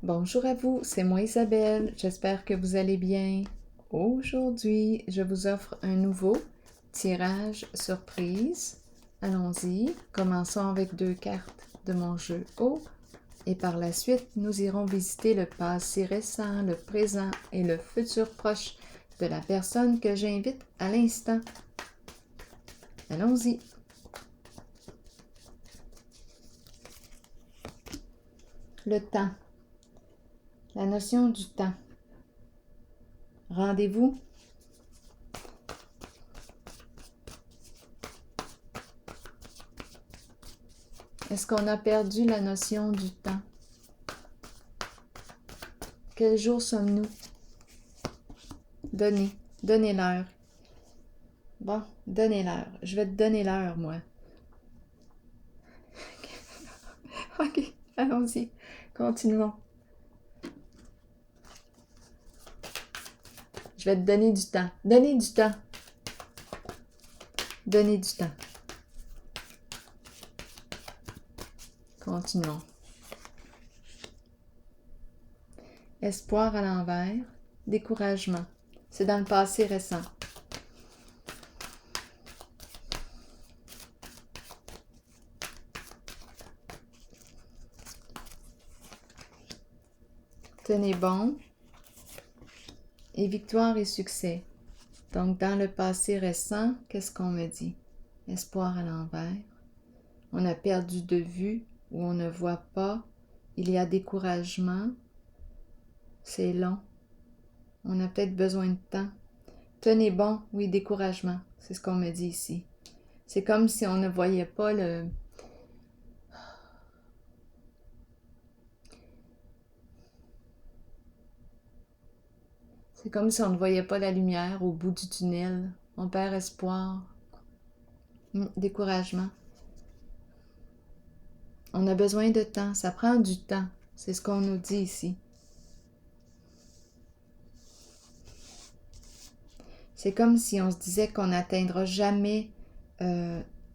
Bonjour à vous, c'est moi Isabelle, j'espère que vous allez bien. Aujourd'hui, je vous offre un nouveau tirage surprise. Allons-y, commençons avec 2 cartes de mon jeu haut et par la suite, nous irons visiter le passé récent, le présent et le futur proche de la personne que j'invite à l'instant. Allons-y. Le temps. La notion du temps. Rendez-vous. Est-ce qu'on a perdu la notion du temps? Quel jour sommes-nous? Donnez l'heure. Bon, donnez l'heure. Je vais te donner l'heure, moi. Ok, allons-y. Continuons. Je vais te donner du temps. Donnez du temps. Donnez du temps. Continuons. Espoir à l'envers. Découragement. C'est dans le passé récent. Tenez bon. Et victoire et succès. Donc, dans le passé récent, qu'est-ce qu'on me dit? Espoir à l'envers. On a perdu de vue ou on ne voit pas. Il y a découragement. C'est long. On a peut-être besoin de temps. Tenez bon, oui, découragement. C'est ce qu'on me dit ici. C'est comme si on ne voyait pas le... C'est comme si on ne voyait pas la lumière au bout du tunnel. On perd espoir. Découragement. On a besoin de temps. Ça prend du temps. C'est ce qu'on nous dit ici. C'est comme si on se disait qu'on n'atteindra jamais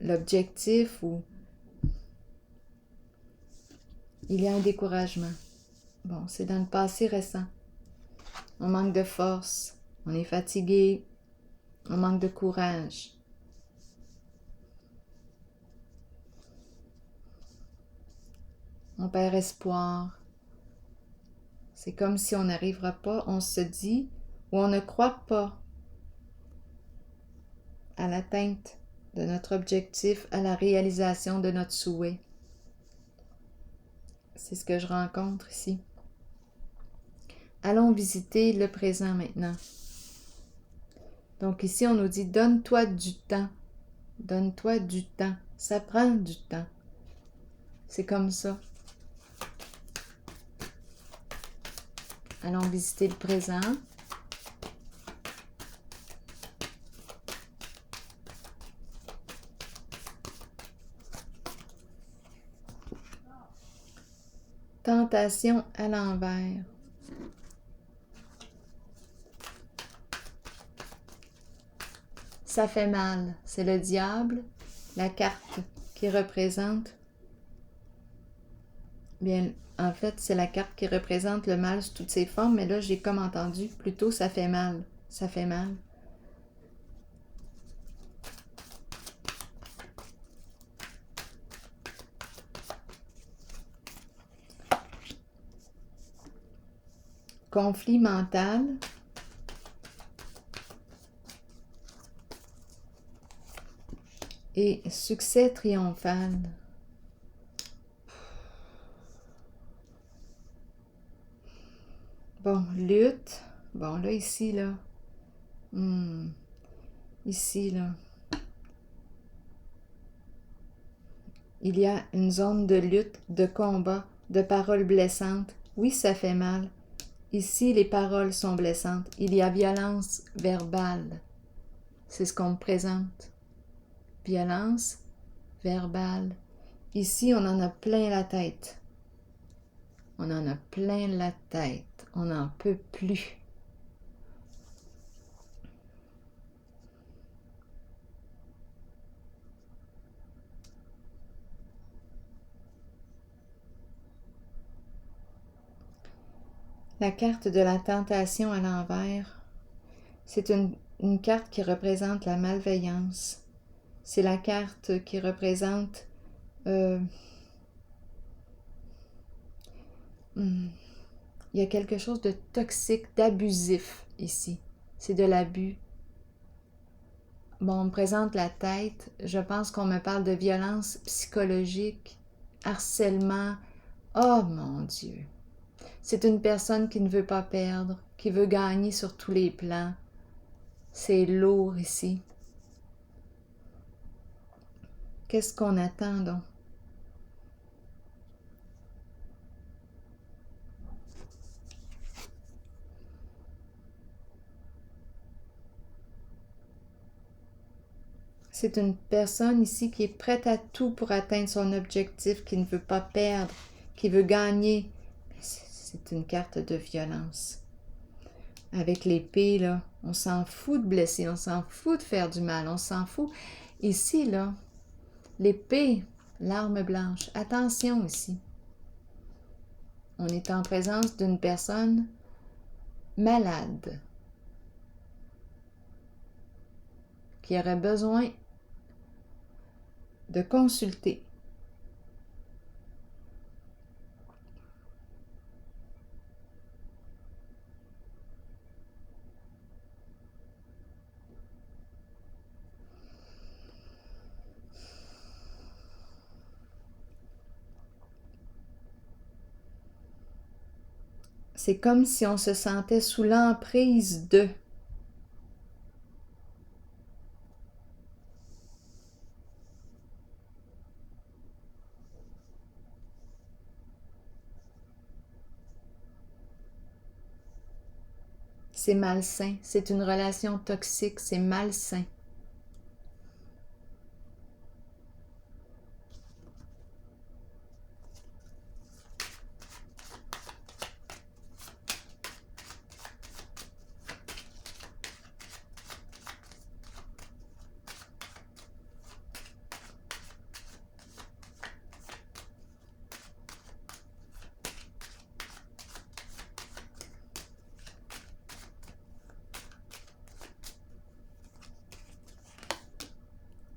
l'objectif ou il y a un découragement. Bon, c'est dans le passé récent. On manque de force, on est fatigué, on manque de courage. On perd espoir. C'est comme si on n'arrivera pas, on se dit, ou on ne croit pas à l'atteinte de notre objectif, à la réalisation de notre souhait. C'est ce que je rencontre ici. Allons visiter le présent maintenant. Donc ici, on nous dit, donne-toi du temps. Donne-toi du temps. Ça prend du temps. C'est comme ça. Allons visiter le présent. Tentation à l'envers. Ça fait mal. C'est le diable, la carte qui représente... Bien, en fait, c'est la carte qui représente le mal sous toutes ses formes, mais là, j'ai comme entendu, plutôt, ça fait mal. Ça fait mal. Conflit mental. Et succès triomphal. Bon, lutte. Bon, là, ici, là. Ici, là. Il y a une zone de lutte, de combat, de paroles blessantes. Oui, ça fait mal. Ici, les paroles sont blessantes. Il y a violence verbale. C'est ce qu'on me présente. Violence verbale. Ici, on en a plein la tête. On en a plein la tête. On n'en peut plus. La carte de la tentation à l'envers, c'est une carte qui représente la malveillance. C'est la carte qui représente il y a quelque chose de toxique, d'abusif ici. C'est de l'abus. Bon, on me présente la tête. Je pense qu'on me parle de violence psychologique, harcèlement. Oh mon Dieu! C'est une personne qui ne veut pas perdre, qui veut gagner sur tous les plans. C'est lourd ici. Qu'est-ce qu'on attend donc? C'est une personne ici qui est prête à tout pour atteindre son objectif, qui ne veut pas perdre, qui veut gagner. C'est une carte de violence. Avec l'épée, là, on s'en fout de blesser, on s'en fout de faire du mal, on s'en fout. Ici, là, l'épée, l'arme blanche. Attention ici. On est en présence d'une personne malade qui aurait besoin de consulter. C'est comme si on se sentait sous l'emprise de. C'est malsain, c'est une relation toxique, c'est malsain.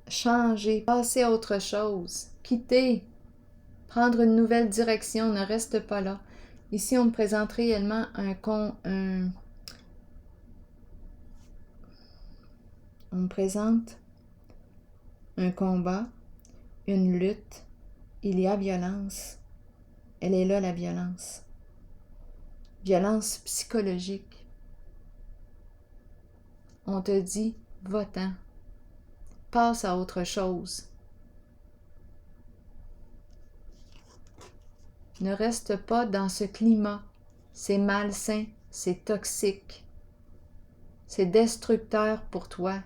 Changer, passer à autre chose, quitter, prendre une nouvelle direction, ne reste pas là. Ici, on me présente réellement on me présente un combat, une lutte. Il y a violence. Elle est là, la violence. Violence psychologique. On te dit, va-t'en. Passe à autre chose. Ne reste pas dans ce climat. C'est malsain, c'est toxique. C'est destructeur pour toi.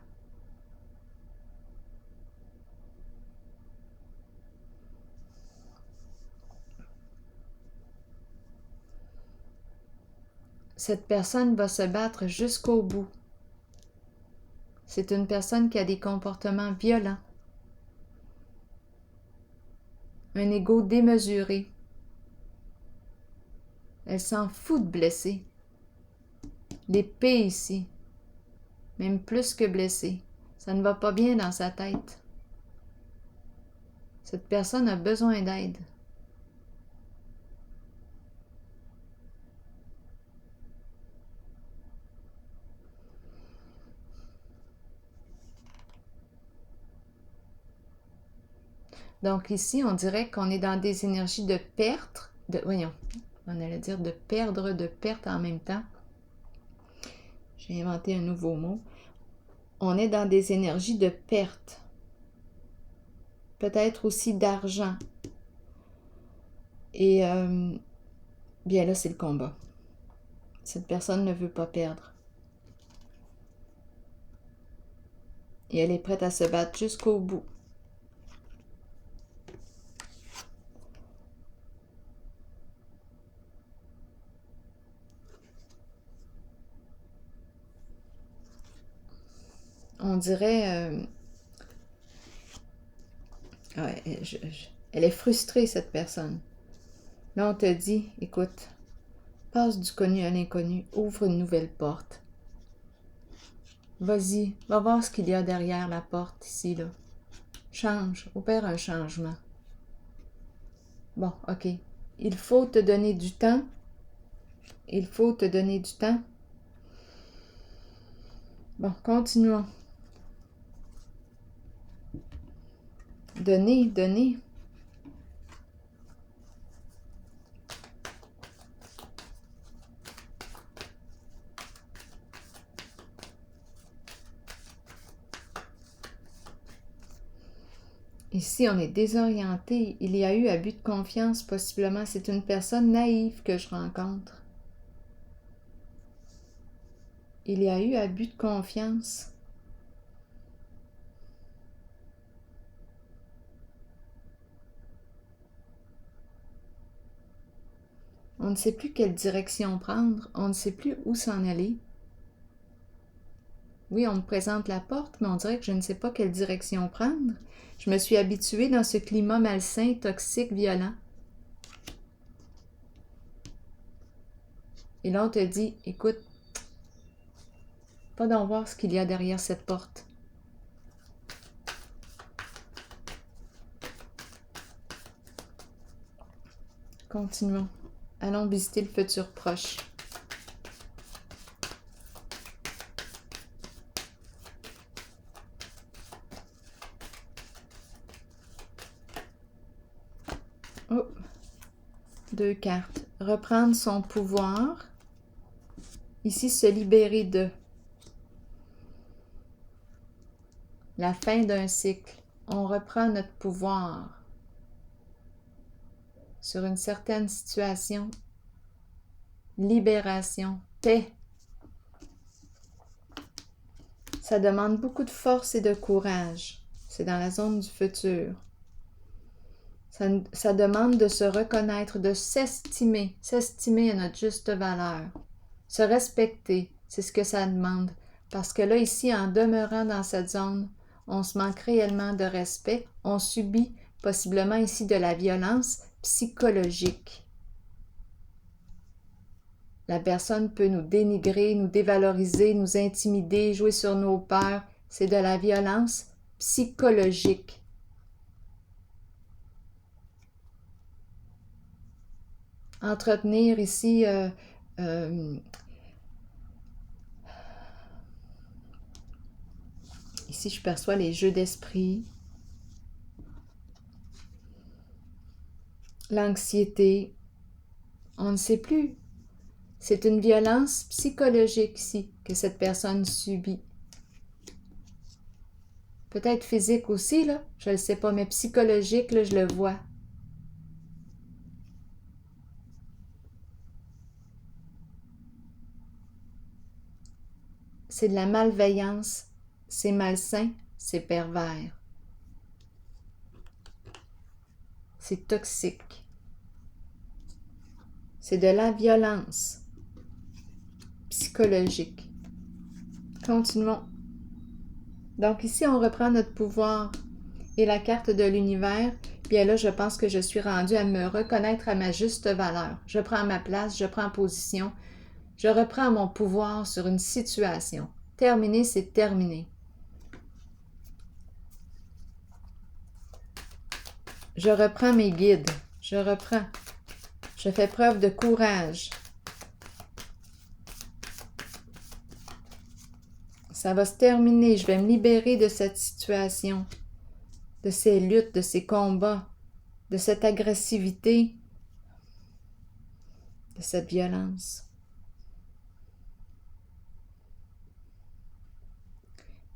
Cette personne va se battre jusqu'au bout. C'est une personne qui a des comportements violents. Un ego démesuré. Elle s'en fout de blesser. L'épée ici, même plus que blesser. Ça ne va pas bien dans sa tête. Cette personne a besoin d'aide. Donc ici, on dirait qu'on est dans des énergies de perte, on allait dire de perdre, de perte en même temps. J'ai inventé un nouveau mot. On est dans des énergies de perte. Peut-être aussi d'argent. Et bien là, c'est le combat. Cette personne ne veut pas perdre. Et elle est prête à se battre jusqu'au bout. On dirait... elle est frustrée, cette personne. Là, on te dit, écoute, Passe du connu à l'inconnu. Ouvre une nouvelle porte. Vas-y, va voir ce qu'il y a derrière la porte, ici, là. Change, opère un changement. Bon, ok. Il faut te donner du temps. Il faut te donner du temps. Bon, continuons. Donner, donner. Ici, on est désorienté. Il y a eu abus de confiance, possiblement. C'est une personne naïve que je rencontre. Il y a eu abus de confiance. On ne sait plus quelle direction prendre. On ne sait plus où s'en aller. Oui, on me présente la porte, mais on dirait que je ne sais pas quelle direction prendre. Je me suis habituée dans ce climat malsain, toxique, violent. Et là, on te dit, écoute, pas d'en voir ce qu'il y a derrière cette porte. Continuons. Allons visiter le futur proche. Oh, 2 cartes. Reprendre son pouvoir. Ici, se libérer de. La fin d'un cycle. On reprend notre pouvoir sur une certaine situation. Libération. Paix. Ça demande beaucoup de force et de courage. C'est dans la zone du futur. Ça demande de se reconnaître, de s'estimer à notre juste valeur. Se respecter, c'est ce que ça demande. Parce que là, ici, en demeurant dans cette zone, on se manque réellement de respect. On subit possiblement ici de la violence psychologique. La personne peut nous dénigrer, nous dévaloriser, nous intimider, jouer sur nos peurs. C'est de la violence psychologique. Entretenir ici ici je perçois les jeux d'esprit, l'anxiété, on ne sait plus. C'est une violence psychologique ici que cette personne subit. Peut-être physique aussi, là, je ne le sais pas, mais psychologique, là, je le vois. C'est de la malveillance, c'est malsain, c'est pervers. C'est toxique. C'est de la violence psychologique. Continuons. Donc ici, on reprend notre pouvoir et la carte de l'univers. Bien là, je pense que je suis rendue à me reconnaître à ma juste valeur. Je prends ma place, je prends position. Je reprends mon pouvoir sur une situation. Terminé, c'est terminé. Je reprends mes guides. Je reprends. Je fais preuve de courage. Ça va se terminer. Je vais me libérer de cette situation, de ces luttes, de ces combats, de cette agressivité, de cette violence.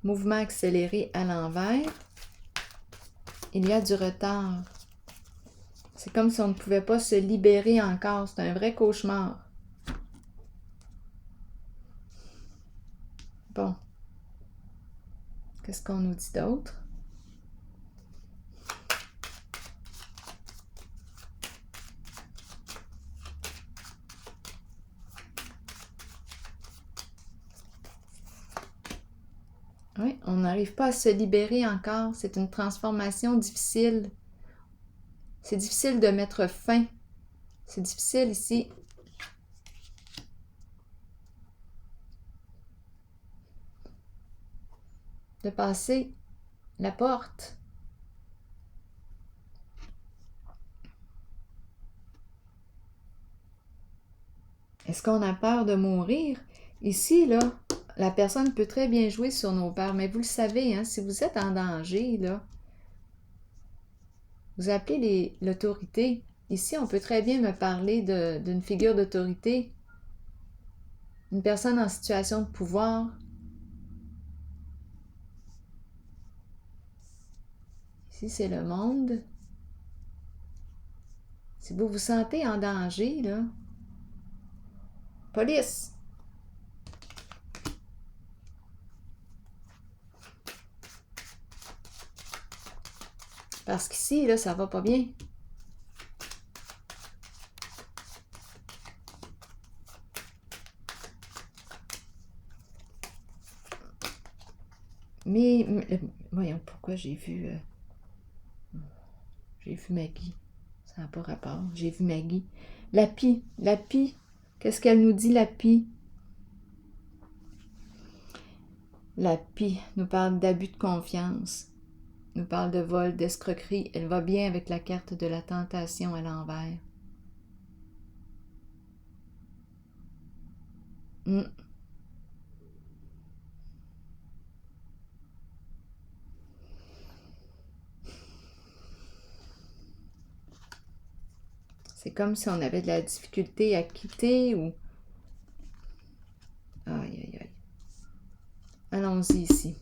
Mouvement accéléré à l'envers. Il y a du retard. C'est comme si on ne pouvait pas se libérer encore. C'est un vrai cauchemar. Bon. Qu'est-ce qu'on nous dit d'autre? Oui, on n'arrive pas à se libérer encore. C'est une transformation difficile. C'est difficile de mettre fin. C'est difficile ici de passer la porte. Est-ce qu'on a peur de mourir? Ici, là, la personne peut très bien jouer sur nos peurs, mais vous le savez, hein, si vous êtes en danger, là, vous appelez l'autorité. Ici, on peut très bien me parler d'une figure d'autorité, une personne en situation de pouvoir. Ici, c'est le monde. Si vous vous sentez en danger, là, police! Parce qu'ici, là, ça va pas bien. Mais, voyons, pourquoi j'ai vu Maggie. Ça n'a pas rapport. J'ai vu Maggie. La pie. Qu'est-ce qu'elle nous dit, la pie? La pie nous parle d'abus de confiance. Nous parle de vol, d'escroquerie. Elle va bien avec la carte de la tentation à l'envers. C'est comme si on avait de la difficulté à quitter ou... Aïe, aïe, aïe. Allons-y ici.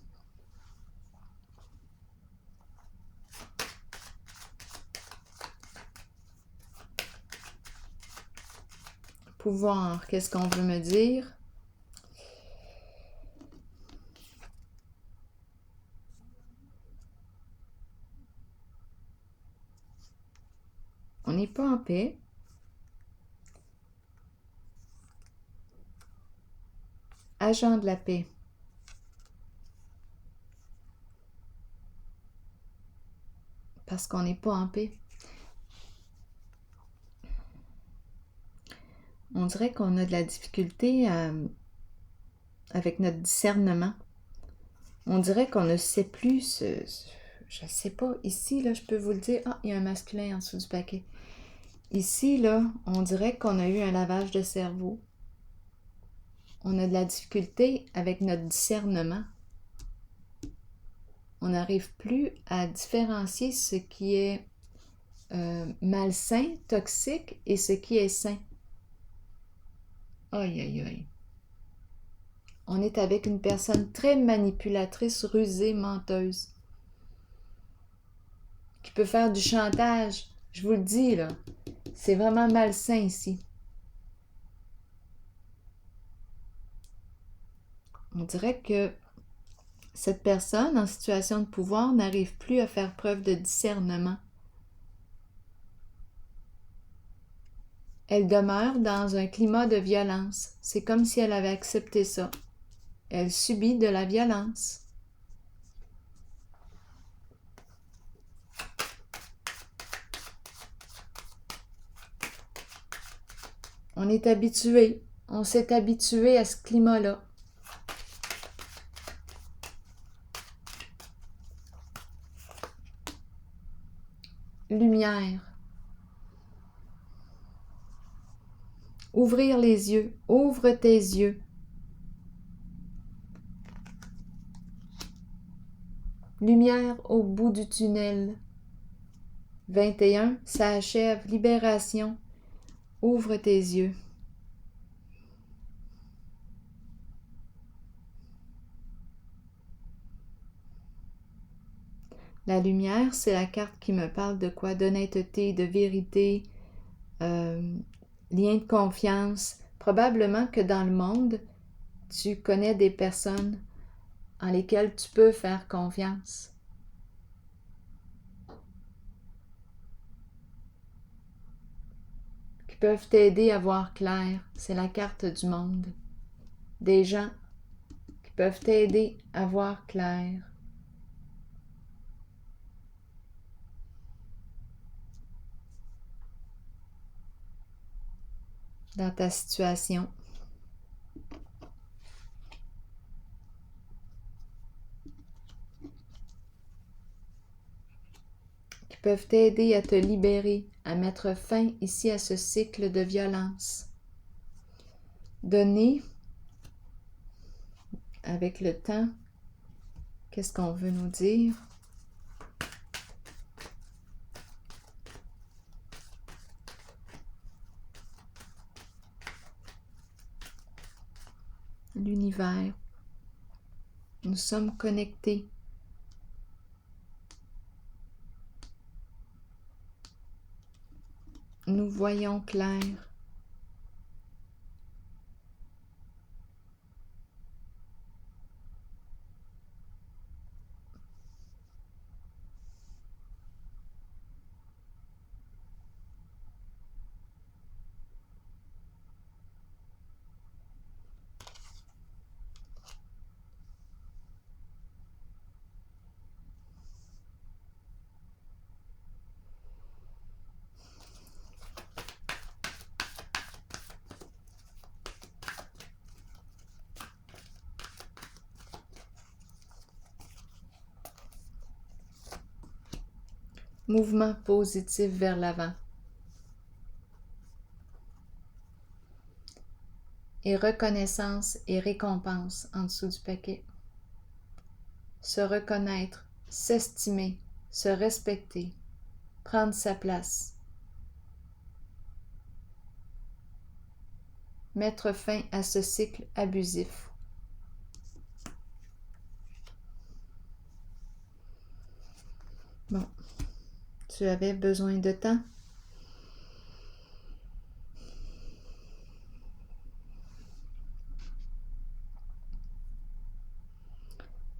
Pouvoir, qu'est-ce qu'on veut me dire? On n'est pas en paix. Agent de la paix. Parce qu'on n'est pas en paix. On dirait qu'on a de la difficulté avec notre discernement. On dirait qu'on ne sait plus, je ne sais pas, ici, là, je peux vous le dire, ah, il y a un masculin en dessous du paquet. Ici, là, on dirait qu'on a eu un lavage de cerveau. On a de la difficulté avec notre discernement. On n'arrive plus à différencier ce qui est malsain, toxique, et ce qui est sain. Aïe, aïe, aïe. On est avec une personne très manipulatrice, rusée, menteuse, qui peut faire du chantage. Je vous le dis, là, c'est vraiment malsain ici. On dirait que cette personne en situation de pouvoir n'arrive plus à faire preuve de discernement. Elle demeure dans un climat de violence. C'est comme si elle avait accepté ça. Elle subit de la violence. On est habitué. On s'est habitué à ce climat-là. Lumière. Ouvrir les yeux. Ouvre tes yeux. Lumière au bout du tunnel. 21. Ça achève. Libération. Ouvre tes yeux. La lumière, c'est la carte qui me parle de quoi? D'honnêteté, de vérité, lien de confiance. Probablement que dans le monde, tu connais des personnes en lesquelles tu peux faire confiance. Qui peuvent t'aider à voir clair. C'est la carte du monde. Des gens qui peuvent t'aider à voir clair. Dans ta situation. peuvent t'aider à te libérer, à mettre fin ici à ce cycle de violence. Donner, avec le temps, qu'est-ce qu'on veut nous dire? L'univers. Nous sommes connectés. Nous voyons clair. Mouvement positif vers l'avant. Et reconnaissance et récompense en dessous du paquet. Se reconnaître, s'estimer, se respecter, prendre sa place. Mettre fin à ce cycle abusif. Bon, tu avais besoin de temps?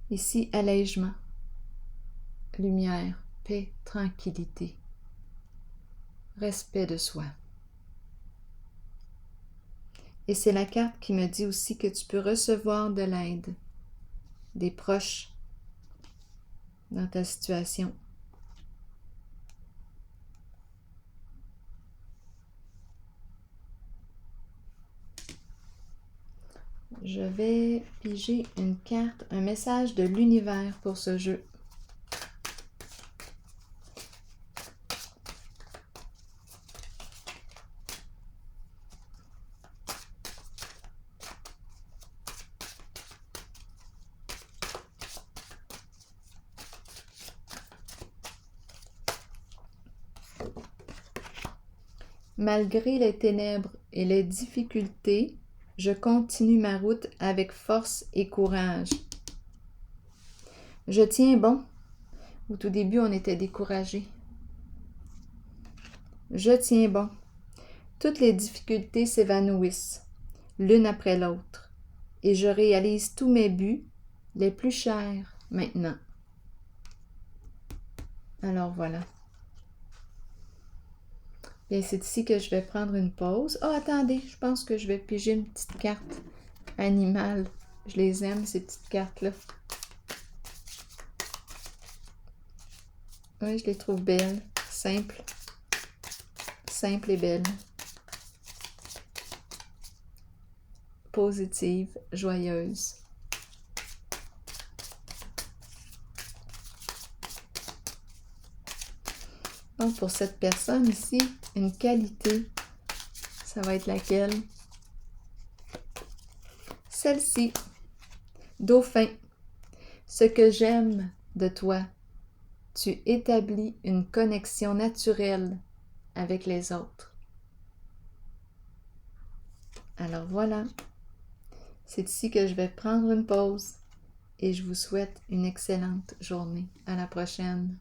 Ici, allègement, lumière, paix, tranquillité, respect de soi. Et c'est la carte qui me dit aussi que tu peux recevoir de l'aide, des proches dans ta situation. Je vais piger une carte, un message de l'univers pour ce jeu. Malgré les ténèbres et les difficultés, je continue ma route avec force et courage. Je tiens bon. Au tout début, on était découragés. Je tiens bon. Toutes les difficultés s'évanouissent, l'une après l'autre, et je réalise tous mes buts, les plus chers, maintenant. Alors voilà. Bien, c'est ici que je vais prendre une pause. Oh, attendez, je pense que je vais piger une petite carte animale. Je les aime, ces petites cartes-là. Oui, je les trouve belles, simples. Simples et belles. Positives, joyeuses. Donc, pour cette personne ici, une qualité, ça va être laquelle? Celle-ci. Dauphin. Ce que j'aime de toi, tu établis une connexion naturelle avec les autres. Alors voilà, c'est ici que je vais prendre une pause et je vous souhaite une excellente journée. À la prochaine.